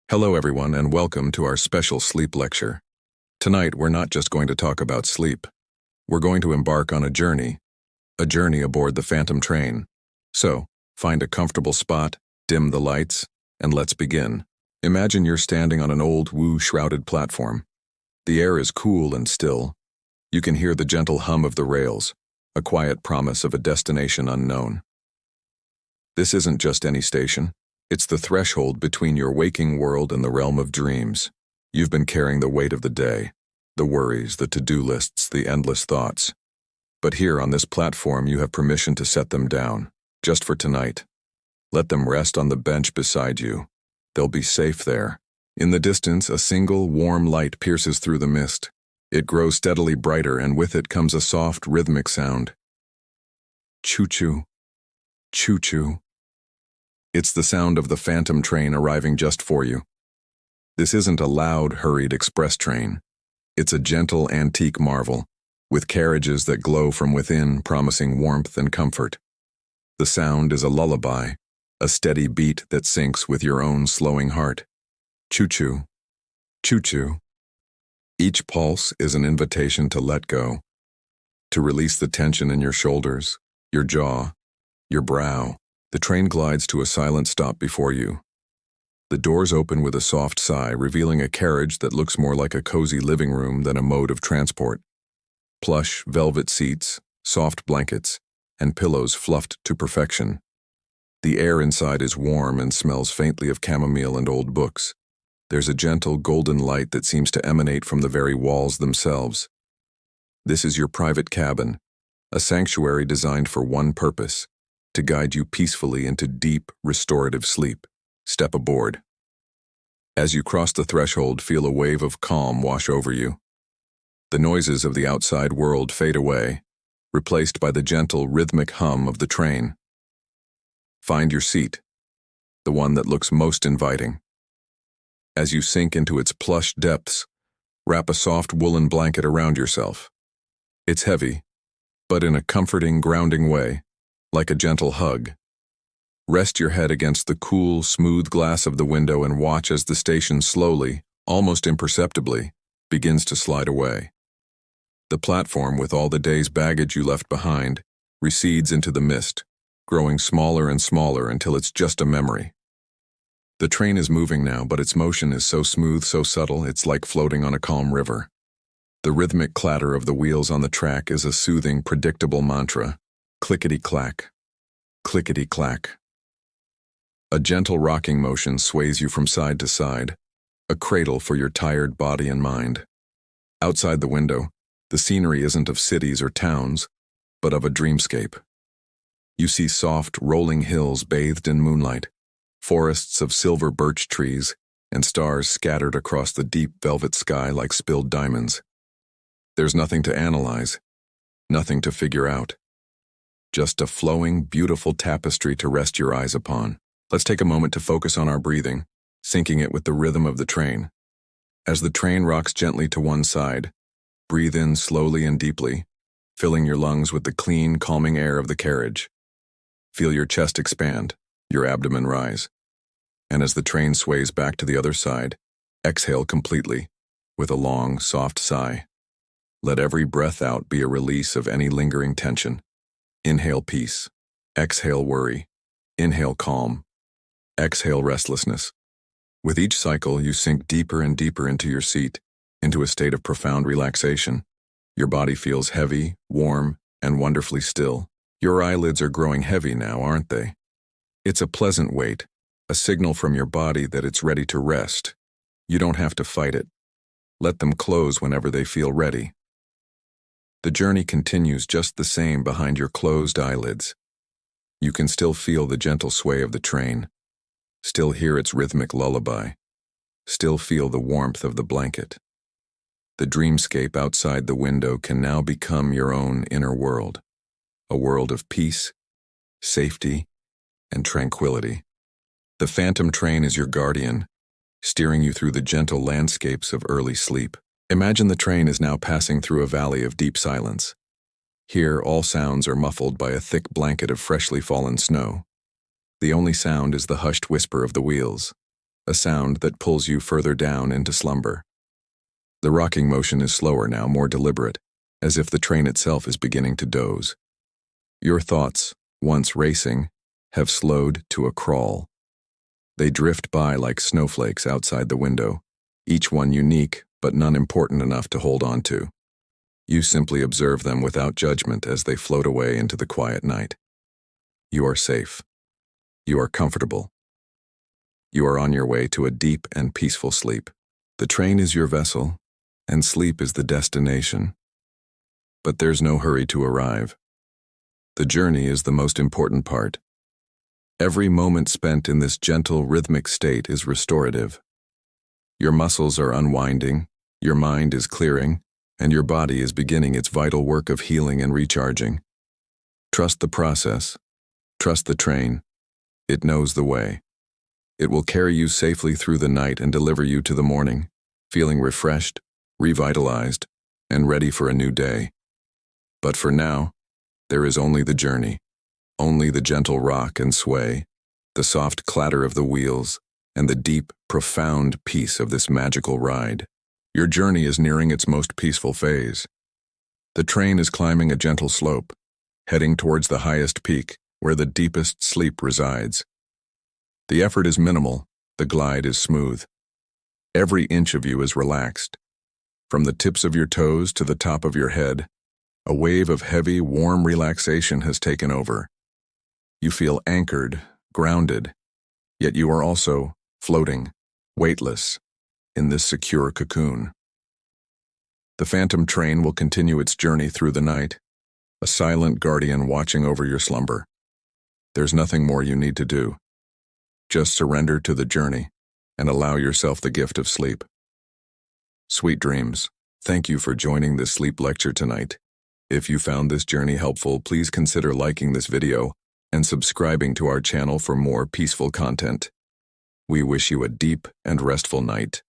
Hello everyone and welcome to our special sleep lecture. Tonight we're not just going to talk about sleep. We're going to embark on a journey aboard the Phantom train. So, find a comfortable spot, dim the lights, and let's begin. Imagine you're standing on an old woo-shrouded platform. The air is cool and still. You can hear the gentle hum of the rails, a quiet promise of a destination unknown. This isn't just any station. It's the threshold between your waking world and the realm of dreams. You've been carrying the weight of the day, the worries, the to-do lists, the endless thoughts. But here on this platform you have permission to set them down, just for tonight. Let them rest on the bench beside you. They'll be safe there. In the distance, a single, warm light pierces through the mist. It grows steadily brighter, and with it comes a soft, rhythmic sound. Choo-choo, choo-choo. It's the sound of the Phantom train arriving just for you. This isn't a loud, hurried express train. It's a gentle, antique marvel, with carriages that glow from within, promising warmth and comfort. The sound is a lullaby, a steady beat that syncs with your own slowing heart. Choo-choo, choo-choo. Each pulse is an invitation to let go, to release the tension in your shoulders, your jaw, your brow. The train glides to a silent stop before you. The doors open with a soft sigh, revealing a carriage that looks more like a cozy living room than a mode of transport. Plush, velvet seats, soft blankets, and pillows fluffed to perfection. The air inside is warm and smells faintly of chamomile and old books. There's a gentle golden light that seems to emanate from the very walls themselves. This is your private cabin, a sanctuary designed for one purpose: to guide you peacefully into deep, restorative sleep. Step aboard. As you cross the threshold, feel a wave of calm wash over you. The noises of the outside world fade away, replaced by the gentle, rhythmic hum of the train. Find your seat, the one that looks most inviting. As you sink into its plush depths, wrap a soft woolen blanket around yourself. It's heavy, but in a comforting, grounding way, like a gentle hug. Rest your head against the cool, smooth glass of the window and watch as the station slowly, almost imperceptibly, begins to slide away. The platform, with all the day's baggage you left behind, recedes into the mist, growing smaller and smaller until it's just a memory. The train is moving now, but its motion is so smooth, so subtle, it's like floating on a calm river. The rhythmic clatter of the wheels on the track is a soothing, predictable mantra. Clickety-clack, clickety-clack. A gentle rocking motion sways you from side to side, a cradle for your tired body and mind. Outside the window, the scenery isn't of cities or towns, but of a dreamscape. You see soft, rolling hills bathed in moonlight, forests of silver birch trees, and stars scattered across the deep velvet sky like spilled diamonds. There's nothing to analyze, nothing to figure out. Just a flowing, beautiful tapestry to rest your eyes upon. Let's take a moment to focus on our breathing, syncing it with the rhythm of the train. As the train rocks gently to one side, breathe in slowly and deeply, filling your lungs with the clean, calming air of the carriage. Feel your chest expand, your abdomen rise. And as the train sways back to the other side, exhale completely, with a long, soft sigh. Let every breath out be a release of any lingering tension. Inhale peace, exhale worry, inhale calm, exhale restlessness. With each cycle, you sink deeper and deeper into your seat, into a state of profound relaxation. Your body feels heavy, warm, and wonderfully still. Your eyelids are growing heavy now, aren't they? It's a pleasant weight, a signal from your body that it's ready to rest. You don't have to fight it. Let them close whenever they feel ready. The journey continues just the same behind your closed eyelids. You can still feel the gentle sway of the train, still hear its rhythmic lullaby, still feel the warmth of the blanket. The dreamscape outside the window can now become your own inner world, a world of peace, safety, and tranquility. The Phantom train is your guardian, steering you through the gentle landscapes of early sleep. Imagine the train is now passing through a valley of deep silence. Here, all sounds are muffled by a thick blanket of freshly fallen snow. The only sound is the hushed whisper of the wheels, a sound that pulls you further down into slumber. The rocking motion is slower now, more deliberate, as if the train itself is beginning to doze. Your thoughts, once racing, have slowed to a crawl. They drift by like snowflakes outside the window, each one unique but none important enough to hold on to. You simply observe them without judgment as they float away into the quiet night. You are safe. You are comfortable. You are on your way to a deep and peaceful sleep. The train is your vessel, and sleep is the destination. But there's no hurry to arrive. The journey is the most important part. Every moment spent in this gentle, rhythmic state is restorative. Your muscles are unwinding, your mind is clearing, and your body is beginning its vital work of healing and recharging. Trust the process. Trust the train. It knows the way. It will carry you safely through the night and deliver you to the morning, feeling refreshed, revitalized, and ready for a new day. But for now, there is only the journey, only the gentle rock and sway, the soft clatter of the wheels, and the deep, profound peace of this magical ride. Your journey is nearing its most peaceful phase. The train is climbing a gentle slope, heading towards the highest peak, where the deepest sleep resides. The effort is minimal, the glide is smooth. Every inch of you is relaxed. From the tips of your toes to the top of your head, a wave of heavy, warm relaxation has taken over. You feel anchored, grounded, yet you are also floating, weightless, in this secure cocoon. The phantom train will continue its journey through the night, a silent guardian watching over your slumber. There's nothing more you need to do. Just surrender to the journey and allow yourself the gift of sleep. Sweet dreams. Thank you for joining this sleep lecture tonight. If you found this journey helpful, please consider liking this video and subscribing to our channel for more peaceful content. We wish you a deep and restful night.